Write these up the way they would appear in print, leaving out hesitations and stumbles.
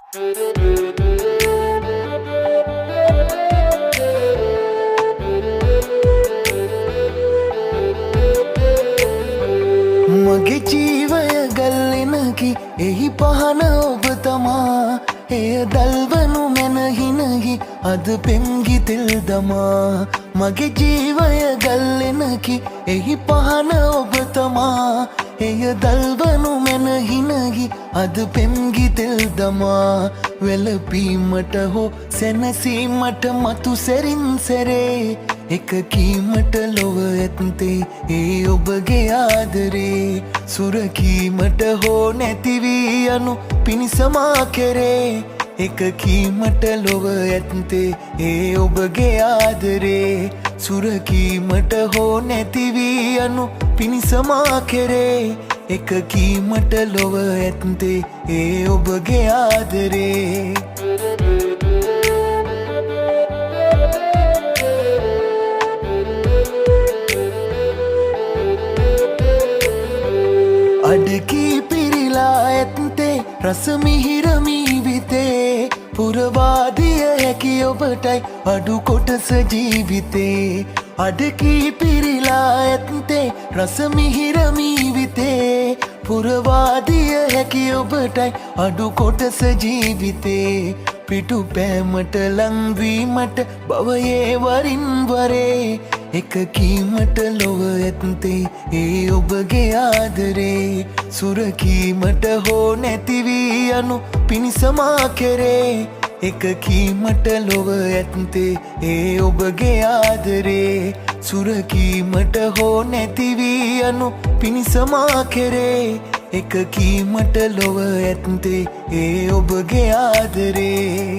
මගේ ජීවය ගල්ලෙනකි එහි පහන ඔබ තමා එය දල්වනු මැනහිනහි අද පෙම්ගි තෙල් දමා මගේ ජීවය ගල්ලෙනකි එහි පහන ඔබ තමා එය දල්වනු මැනහිනහි අද පෙම්ගි තෙල් දමා වෙලපීමට හෝ සැනසීමට මතු සැරින් සැරේ එක කීමට ලොව ඇත්තේ ඒ ඔබගේ ආදරේ සුරකීමට හෝ නැතිවී යනු පිණිසමා කෙරේ එක කීමට ලොව ඇත්තේ ඒ ඔබගේ ආදරේ සුරකීමට හෝ නැතිවී යනු පිණිසමා කෙරේ එක කීමට ලොව ඇත්තේ ඒ ඔබගේ ආදරේ අඩකී පිරිලා ඇත්තේ රසමිහිරමීවිතේ පුරවාදිය හැකි ඔබටයි අඩු කොටස ජීවිතේ අඩකී පිරිලා ඇත්තේ රසමිහිරමීවිතේ පුරවාදිය හැකි ඔබටයි අඩු කොටස ජීවිතේ පිටු පෑමට ලංවීමට බවයේ වරින් වරේ එක කීමට ලොව ඇත්තේ ඒ ඔබගේ ආදරේ සුරකීමට හෝ නැතිවී යනු පිණිසමා කෙරේ එක කීමට ලොව ඇත්තේ ඒ ඔබගේ ආදරේ සුරකීමට හෝ නැතිවී යනු පිණිසමා කෙරේ එක කීමට ලොව ඇත්තේ ඒ ඔබගේ ආදරේ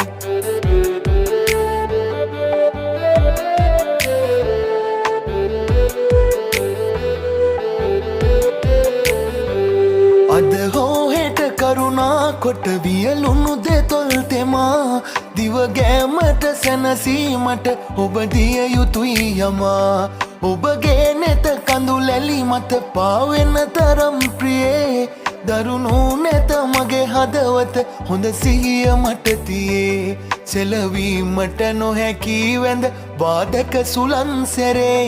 අද හෝ හෙට කරුණා කොට වියලුණු දෙතොල් තෙමා දිවගෑමට සැනසීමට ඔබ දිය යුතුයි යමා ඔබගේ නෙත කඳුලැලි මත පාවෙන තරම් ප්‍රියේ දරුණු නැත මගේ හදවත හොඳ සිහිය මට තියේ සෙලවීමට නොහැකි වැඳ බාධක සුලන් සැරේ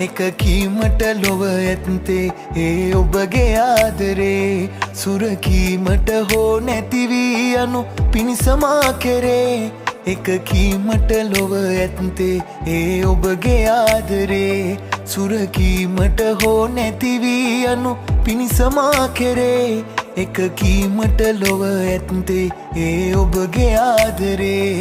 එක කීමට ලොව ඇත්තේ ඒ ඔබගේ ආදරේ සුරකීමට හෝ නැතිවී යනු පිණිසමා කෙරේ එක කීමට ලොව ඇත්තේ ඒ ඔබගේ ආදරේ සුරකීමට හෝ නැතිවී යනු පිණිසමා කෙරේ එක කීමට ලොව ඇත්තේ ඒ ඔබගේ ආදරේ